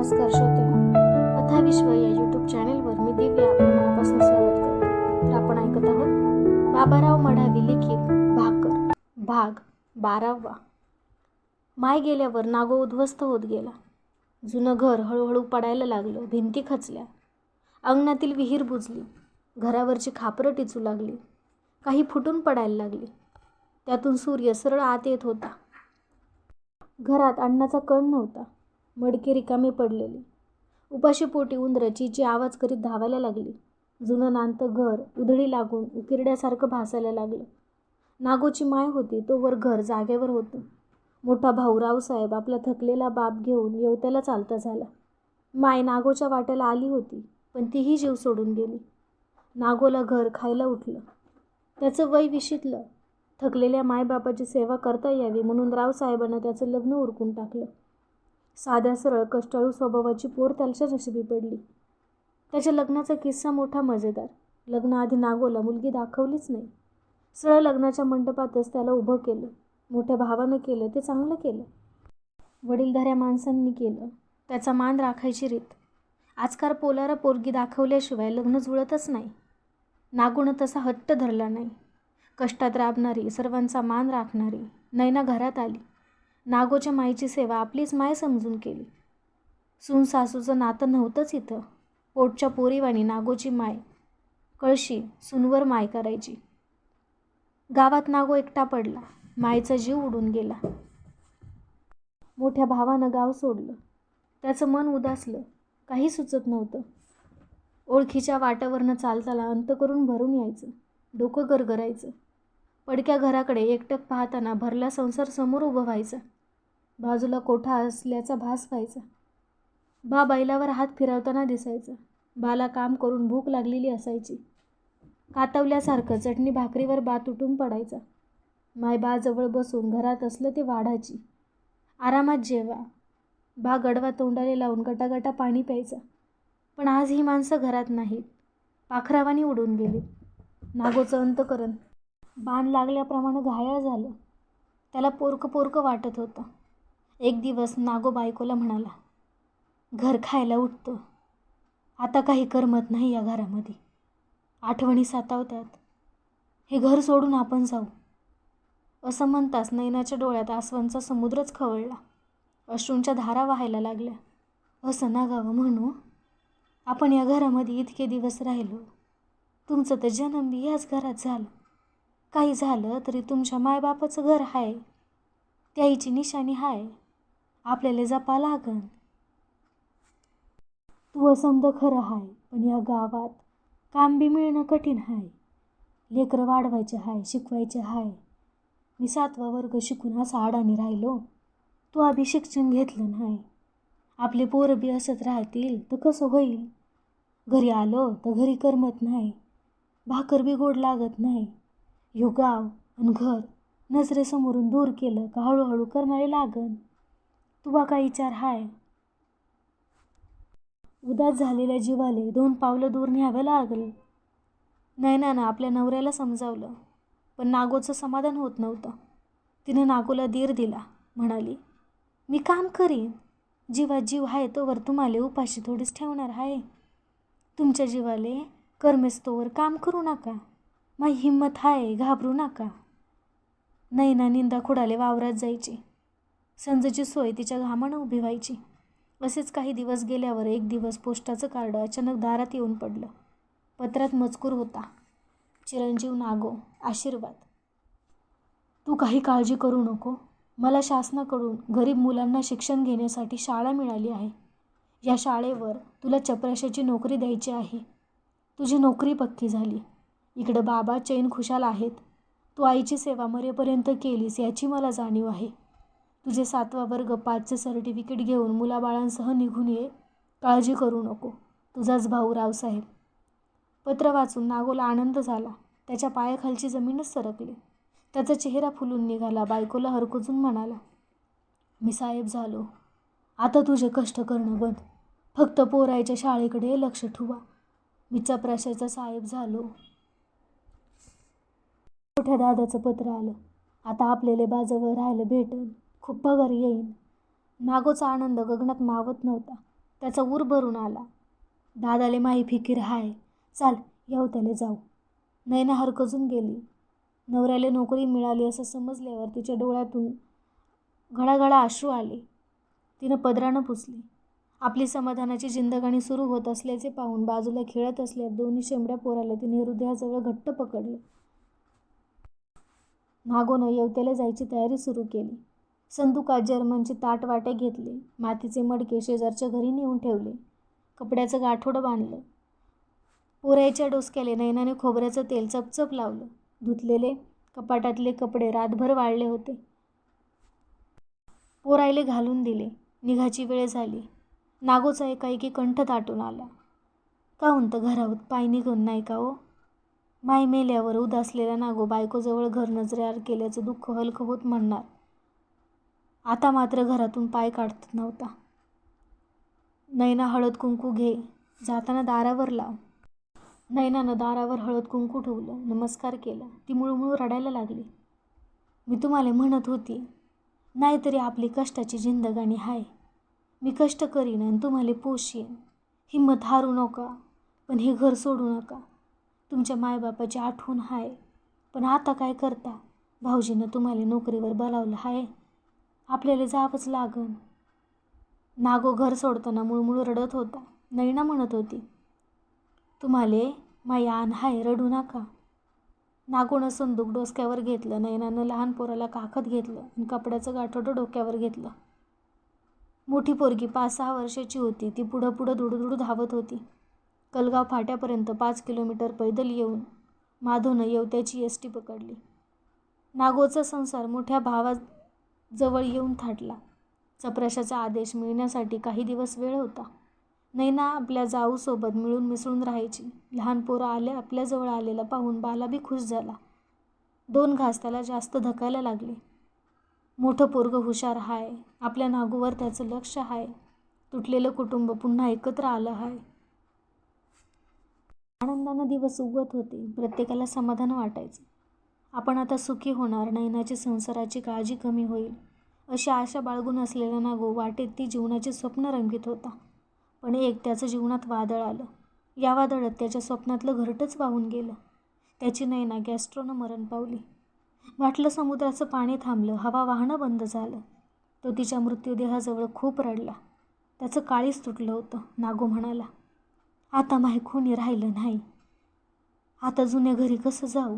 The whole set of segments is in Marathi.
नमस्कार श्रोते हो. कथाविश्व या यूट्यूब चॅनेलवर मी दिव्या आपल्या मनापासून स्वागत करते. तर आपण ऐकत आहोत बाबाराव मढावी लिखित भाकर भाग 12वा. माय गेल्यावर नागो उद्ध्वस्त होत गेला. जुनं घर हळूहळू पडायला लागलं. भिंती खचल्या, अंगणातील विहीर बुजली, घरावरची खापरं टिचू लागली, काही फुटून पडायला लागली. त्यातून सूर्य सरळ आत येत होता. घरात अन्नाचा कण नव्हता. मडकी रिकामी पडलेली. उपाशी पोटी उंदरं चीची आवाज करीत धावायला लागली. जुनं नानतं घर उधळी लागून उकिरड्यासारखं भासायला लागलं. नागोची माय होती तोवर घर जागेवर होतं. मोठा भाऊ रावसाहेब आपला थकलेला बाप घेऊन येवत्याला चालता झाला. माय नागोच्या वाट्याला आली होती, पण तीही जीव सोडून गेली. नागोला घर खायला उठलं. त्याचं वय विशीतलं. थकलेल्या मायबापाची सेवा करता यावी म्हणून रावसाहेबांनं त्याचं लग्न उरकून टाकलं. साध्या सरळ कष्टाळू स्वभावाची पोर त्याच्या नशिबी पडली. त्याच्या लग्नाचा किस्सा मोठा मजेदार. लग्नाआधी नागोला मुलगी दाखवलीच नाही. सरळ लग्नाच्या मंडपातच त्याला उभं केलं. मोठ्या भावानं केलं ते चांगलं केलं. वडीलधाऱ्या माणसांनी केलं. त्याचा मान राखायची रीत. आजकाल पोलारा पोरगी दाखवल्याशिवाय लग्न जुळतच नाही. नागोनं तसा हट्ट धरला नाही. कष्टात राबणारी, सर्वांचा मान राखणारी नैना घरात आली. नागोच्या माईची सेवा आपलीच माय समजून केली. सून सासूचं नातं नव्हतंच इथं. पोटच्या पोरीवाणी नागोची माय कळशी सूनवर माय करायची. गावात नागो एकटा पडला. मायचा जीव उडून गेला. मोठ्या भावानं गाव सोडलं. त्याचं मन उदासलं. काही सुचत नव्हतं. ओळखीच्या वाटावरनं चालताना अंतकरून भरून यायचं. डोकं गरगरायचं. पडक्या घराकडे एकटक पाहताना भरला संसार समोर उभं व्हायचा. बाजूला कोठा असल्याचा भास व्हायचा. बा बैलावर हात फिरवताना दिसायचा. बाला काम करून भूक लागलेली असायची. कातवल्यासारखं चटणी भाकरीवर बा तुटून पडायचा. माय बा जवळ बसून घरात असलं ते वाढाची. आरामात जेवा. बा गडवा तोंडाले लावून गटागटा पाणी प्यायचा. पण आज ही माणसं घरात नाहीत. पाखरावानी उडून गेली. नागोचं अंतकरण बाण लागल्याप्रमाणे घायाळ झालं. त्याला पोरकं पोरकं वाटत होतं. एक दिवस नागो बायकोला म्हणाला, घर खायला उठतं. आता काही करमत नाही या घरामध्ये. आठवणी सातावतात. हे घर सोडून आपण जाऊ. असं म्हणताच नैनाच्या डोळ्यात आसवांचा समुद्रच खवळला. अश्रूंच्या धारा वाहायला लागल्या. असं नागावं म्हणू. आपण या घरामध्ये इतके दिवस राहिलो. तुमचं तर जन्म बी याच घरात झालं. काही झालं तरी तुमच्या मायबापाचं घर आहे. त्याईची निशाणी आहे. आपल्याला जपा लागन. तू समद खरं आहे, पण या गावात काम बी मिळणं कठीण आहे. लेकरं वाढवायचे आहे, शिकवायचे आहे. मी 7वा वर्ग शिकून असा अडाणी राहिलो. तू आधी शिक्षण घेतलं नाही. आपले पोरं बी असंच राहतील तर कसं होईल. घरी आलो तर घरी करमत नाही. भाकर बी गोड लागत नाही. ह्यो गाव आणि घर नजरेसमोरून दूर केलं का हळूहळू करमायला लागन. तुला काय विचार हाय. उदास झालेल्या जीवाले 2 पावलं दूर न्यावं लागलं. नैनानं आपल्या नवऱ्याला समजावलं, पण नागोचं समाधान होत नव्हतं. तिनं नागोला धीर दिला. म्हणाली, मी काम करीन. जीवात जीव आहे तोवर तुम्हाला उपाशी थोडीच ठेवणार आहे. तुमच्या जीवाले करमेस्तोवर काम करू नका. माझी हिंमत आहे, घाबरू नका. नैना निंदा खुडाले वावरात जायची. संजची सोय तिच्या घामानं उभी व्हायची. असेच काही दिवस गेल्यावर एक दिवस पोस्टाचं कार्ड अचानक दारात येऊन पडलं. पत्रात मजकूर होता, चिरंजीव नागो, आशीर्वाद. तू काही काळजी करू नको. मला शासनाकडून गरीब मुलांना शिक्षण घेण्यासाठी शाळा मिळाली आहे. या शाळेवर तुला चपराशाची नोकरी द्यायची आहे. तुझी नोकरी पक्की झाली. इकडं बाबा चैन खुशाल आहेत. तू आईची सेवा मरेपर्यंत केलीस याची मला जाणीव आहे. तुझे 7वा वर्ग 5चे सर्टिफिकेट घेऊन मुलाबाळांसह निघून ये. काळजी करू नको. तुझाच भाऊ रावसाहेब. पत्र वाचून नागोला आनंद झाला. त्याच्या पायाखालची जमीनच सरकली. त्याचा चेहरा फुलून निघाला. बायकोला हरकुजून म्हणाला, मी साहेब झालो. आता तुझे कष्ट करणं बंद. फक्त पोरायच्या शाळेकडे लक्ष ठेवा. मी चपराशाचा साहेब झालो. मोठ्या दादाचं पत्र आलं. आता आपल्याला बाजूवर राहायला भेटन. खूप पगार येईन. नागोचा आनंद गगनात मावत नव्हता. त्याचा ऊर भरून आला. दादाले माही फिकीर हाय, चाल येऊ त्याले जाऊ. नैना हरकजून गेली. नवऱ्याला नोकरी मिळाली असं समजल्यावर तिच्या डोळ्यातून घळाघळा अश्रू आले. तिनं पदरानं पुसली. आपली समाधानाची जिंदगाणी सुरू होत असल्याचे पाहून बाजूला खेळत असल्या दोन्ही शेंबड्या पोराला तिने हृदयाजवळ घट्ट पकडले. नागोनं येवत्याला जायची तयारी सुरू केली. संदुकात जर्मनची ताट वाटे घेतले. मातीचे मडके शेजारच्या घरी नेऊन ठेवले. कपड्याचं गाठोडं बांधलं. पोरायच्या डोसक्याले नैनाने खोबऱ्याचं तेल चपचप लावलं. धुतलेले कपाटातले कपडे रातभर वाळले होते. पोरायले घालून दिले. निघाची वेळ झाली. नागोचा एकाएकी कंठ दाटून आला. काहून तर घराहून पाय निघून नाही का हो? माय मेल्यावर उदासलेला नागो बायकोजवळ घर नजरेआड केल्याचं दुःख हलकं होत म्हणणार. आता मात्र घरातून पाय काढत नव्हता. नैना हळद कुंकू घे, जाताना दारावर लाव. नैनानं दारावर हळद कुंकू ठेवलं. नमस्कार केला. ती मुळमुळ रडायला लागली. मी तुम्हाला म्हणत होती, नाहीतरी आपली कष्टाची जिंदगाणी हाय. मी कष्ट करीन आणि तुम्हाला पोषीन. हिंमत हारू नका, पण हे घर सोडू नका. तुमच्या मायबापाची आठवण हाय, पण आता काय करता? भाऊजीनं तुम्हाला नोकरीवर बोलावलं हाय. आपल्याला जावंच लागन. नागो घर सोडताना मुळमुळ रडत होता. नैना म्हणत होती, तुम्हाला माई आण हाय, रडू नका. नागोनं संदूक डोसक्यावर घेतलं. नैनानं लहान पोराला काखत घेतलं आणि कपड्याचं गाठोडं डोक्यावर घेतलं. मोठी पोरगी 5-6 वर्षाची होती. ती पुढं पुढं धुडधुड धावत होती. कलगाव फाट्यापर्यंत 5 किलोमीटर पैदल येऊन माधवनं येवत्याची एसटी पकडली. नागोचा संसार मोठ्या भावाजवळ येऊन थाटला. चपराशाचा आदेश मिळण्यासाठी काही दिवस वेळ होता. नैना आपल्या जाऊसोबत मिळून मिसळून राहायची. लहान पोरं आपल्याजवळ आलेला पाहून बाला बी खुश झाला. 2 घास त्याला जास्त धकायला लागले. मोठं पोरगं हुशार हाय. आपल्या नागूवर त्याचं लक्ष हाय. तुटलेलं कुटुंब पुन्हा एकत्र आलं हाय. आनंदानं दिवस उगवत होते. प्रत्येकाला समाधान वाटायचं. आपण आता सुखी होणार, नैनाची संसाराची काळजी कमी होईल अशी आशा बाळगून असलेला नागो वाटेत ती जीवनाची स्वप्न रंगीत होता. पण त्याचं जीवनात वादळ आलं. या वादळात त्याच्या स्वप्नातलं घरटंच वाहून गेलं. त्याची नैना गॅस्ट्रोनं मरण पावली. वाटलं समुद्राचं पाणी थांबलं, हवा वाहणं बंद झालं. तो तिच्या मृत्यूदेहाजवळ खूप रडला. त्याचं काळीच तुटलं होतं. नागो म्हणाला, आता माही कोणी राहिलं नाही. आता जुन्या घरी कसं जाऊ?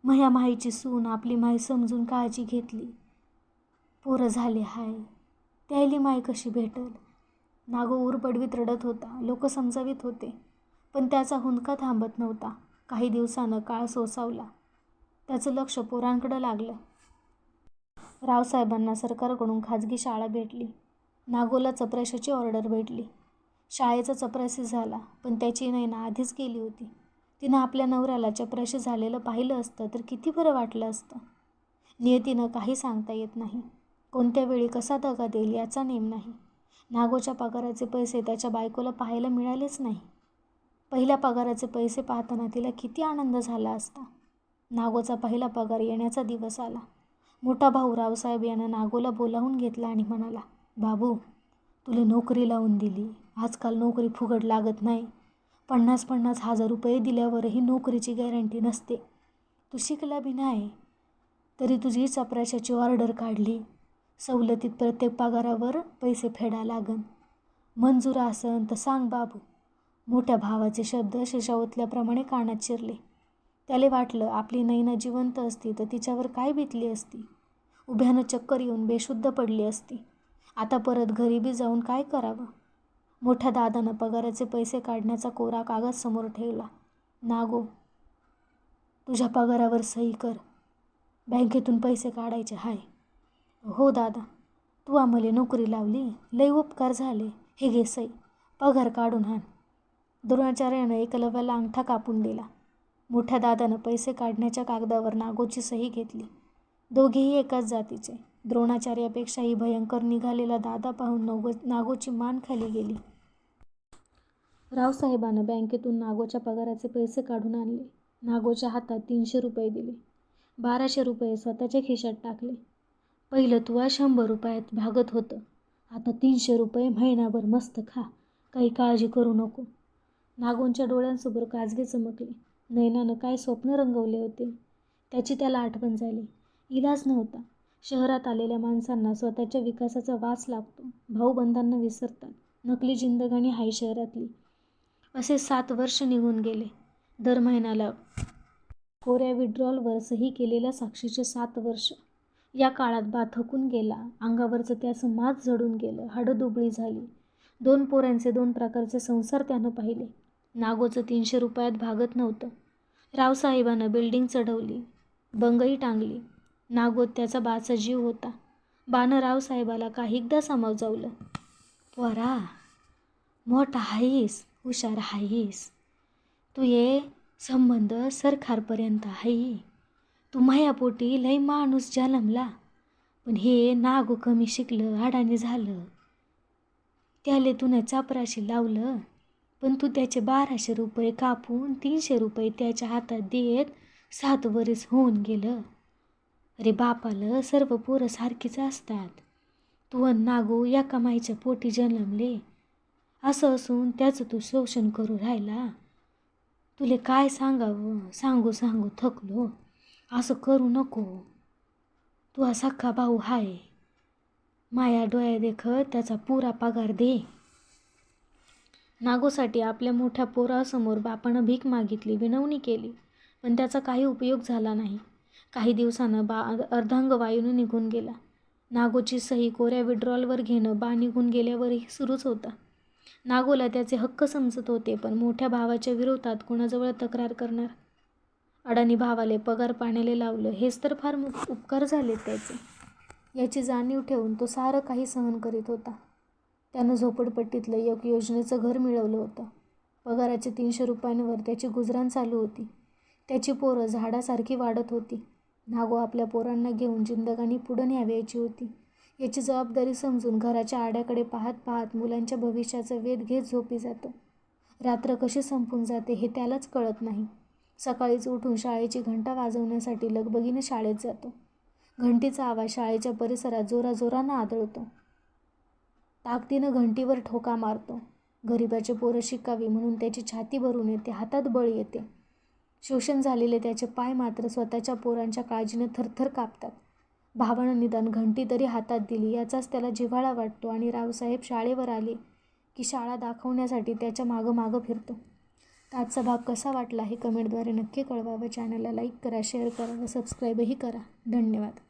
मह्या माईची सून आपली माई समजून काळजी घेतली. पोरं झाले हाय, त्यायली माई कशी भेटल? नागो उरबडवीत रडत होता. लोक समजावीत होते, पण त्याचा हुंदका थांबत नव्हता. काही दिवसानं काळ सोसावला. त्याचं लक्ष पोरांकडं लागलं. रावसाहेबांना सरकारकडून खाजगी शाळा भेटली. नागोला चपराशाची ऑर्डर भेटली. शाळेचा चपराशी झाला, पण त्याची नैना आधीच गेली होती. तिनं आपल्या नवऱ्याला चपराशी झालेलं पाहिलं असतं तर किती बरं वाटलं असतं. नियतीनं काही सांगता येत नाही. कोणत्या वेळी कसा दगा देईल याचा नेम नाही. नागोच्या पगाराचे पैसे त्याच्या बायकोला पाहायला मिळालेच नाही. पहिल्या पगाराचे पैसे पाहताना तिला किती आनंद झाला असता. नागोचा पहिला पगार येण्याचा दिवस आला. मोठा भाऊ रावसाहेब यानं नागोला बोलावून घेतला आणि म्हणाला, बाबू, तुला नोकरी लावून दिली. आजकाल नोकरी फुकट लागत नाही. 50-50 हजार रुपये दिल्यावरही नोकरीची गॅरंटी नसते. तू शिकला बी नाही तरी तुझी चपराशाची ऑर्डर काढली. सवलतीत प्रत्येक पगारावर पैसे फेडा लागन. मंजूर असन तर सांग बाबू. मोठ्या भावाचे शब्द शेषावतल्याप्रमाणे कानात शिरले. त्याला वाटलं, आपली नैना जिवंत असती तर तिच्यावर काय बेतली असती. उभ्यानं चक्कर येऊन बेशुद्ध पडली असती. आता परत घरी बी जाऊन काय करावं? मोठ्या दादानं पगाराचे पैसे काढण्याचा कोरा कागद समोर ठेवला. नागो, तुझ्या पगारावर सही कर. बँकेतून पैसे काढायचे हाय. हो दादा, तू आम्हाला नोकरी लावली, लय उपकार झाले. हे घे सही, पगार काढून आण. द्रोणाचार्यानं एकलव्याला अंगठा कापून दिला. मोठ्या दादानं पैसे काढण्याच्या कागदावर नागोची सही घेतली. दोघेही एकाच जातीचे. द्रोणाचार्यापेक्षाही भयंकर निघालेला दादा पाहून नागोची मान खाली गेली. रावसाहेबानं बँकेतून नागोच्या पगाराचे पैसे काढून आणले. नागोच्या हातात 300 रुपये दिले. 1200 रुपये स्वतःच्या खिशात टाकले. पहिलं तुवा 100 रुपयात भागत होतं. आता 300 रुपये महिनाभर मस्त खा, काही काळजी करू नको. नागोंच्या डोळ्यांसमोर काजवे चमकले. नयनानं काय स्वप्न रंगवले होते त्याची त्याला आठवण झाली. इलाज नव्हता. शहरात आलेल्या माणसांना स्वतःच्या विकासाचा वास लागतो. भाऊबंधांना विसरतात. नकली जिंदगानी हाय शहरातली. असे 7 वर्ष निघून गेले. दर महिन्याला कोऱ्या विड्रॉलवर सही केलेल्या साक्षीचे 7 वर्ष. या काळात बा थकून गेला. अंगावरचं त्याचं मांस झडून गेलं. हाडं दुबळी झाली. 2 पोरांचे 2 प्रकारचे संसार त्यानं पाहिले. नागोचं 300 रुपयात भागत नव्हतं. रावसाहेबानं बिल्डिंग चढवली, बंगई टांगली. नागोत त्याचा बाचा जीव होता. बानं रावसाहेबाला काहीकदा सामावजावलं. पोरा, मोठा हाईस, हुशार हाईस. तू ये संबंध सरकारपर्यंत हाई. तू मायापोटी लय माणूस जन्मला. पण हे नागो कमी शिकलं, अडाणी झालं. त्याले तुनं चापराशी लावलं. पण तू त्याचे 1200 रुपये कापून 300 रुपये त्याच्या हातात देत 7 वरीस होऊन गेलं. अरे बापाला सर्व पोरं सारखीच असतात. तू अन नागो एका माईच्या पोटी जन्मले. असं असून त्याचं तू शोषण करू राहिला. तुले काय सांगावं, सांगू सांगू थकलो. असं करू नको. तू हा सख्खा भाऊ हाय. माया डोळ्या देखत त्याचा पुरा पगार दे. नागोसाठी आपल्या मोठ्या पोरासमोर बापानं भीक मागितली, विनवणी केली. पण त्याचा काही उपयोग झाला नाही. काही दिवसानं बा अर्धांगवायूनं निघून गेला. नागोची सही कोऱ्या विड्रॉलवर घेणं बा निघून गेल्यावरही सुरूच होता. नागोला त्याचे हक्क समजत होते, पण मोठ्या भावाच्या विरोधात कोणाजवळ तक्रार करणार. अडाणी भावाले पगार पाण्याला लावलं, हेच तर फार उपकार झालेत त्याचे. याची जाणीव ठेवून तो सारं काही सहन करीत होता. त्यानं झोपडपट्टीतलं एक योजनेचं घर मिळवलं होतं. पगाराच्या 300 रुपयांवर त्याची गुजराण चालू होती. त्याची पोरं झाडासारखी वाढत होती. नागो आपल्या पोरांना घेऊन जिंदगानी पुढं न्यावयाची होती. याची जबाबदारी समजून घराच्या आड्याकडे पाहत पाहत मुलांच्या भविष्याचा वेध घेत झोपी जातो. रात्र कशी संपून जाते हे त्यालाच कळत नाही. सकाळीच उठून शाळेची घंटा वाजवण्यासाठी लगबगीनं शाळेत जातो. घंटीचा आवाज शाळेच्या परिसरात जोराजोरानं आदळतो. ताकदीनं घंटीवर ठोका मारतो. गरिबाचे पोरं शिकावी म्हणून त्याची छाती भरून येते, हातात बळ येते. शोषण झालेले त्याचे पाय मात्र स्वतःच्या पोरांच्या काळजीनं थरथर कापतात. भावानं निदान घंटी तरी हातात दिली याचाच त्याला जिव्हाळा वाटतो आणि रावसाहेब शाळेवर आले की शाळा दाखवण्यासाठी त्याच्या मागं मागं फिरतो. तर आजचा भाग कसा वाटला हे कमेंटद्वारे नक्की कळवा व चॅनलला लाईक करा, शेअर करा व सबस्क्राईबही करा. धन्यवाद.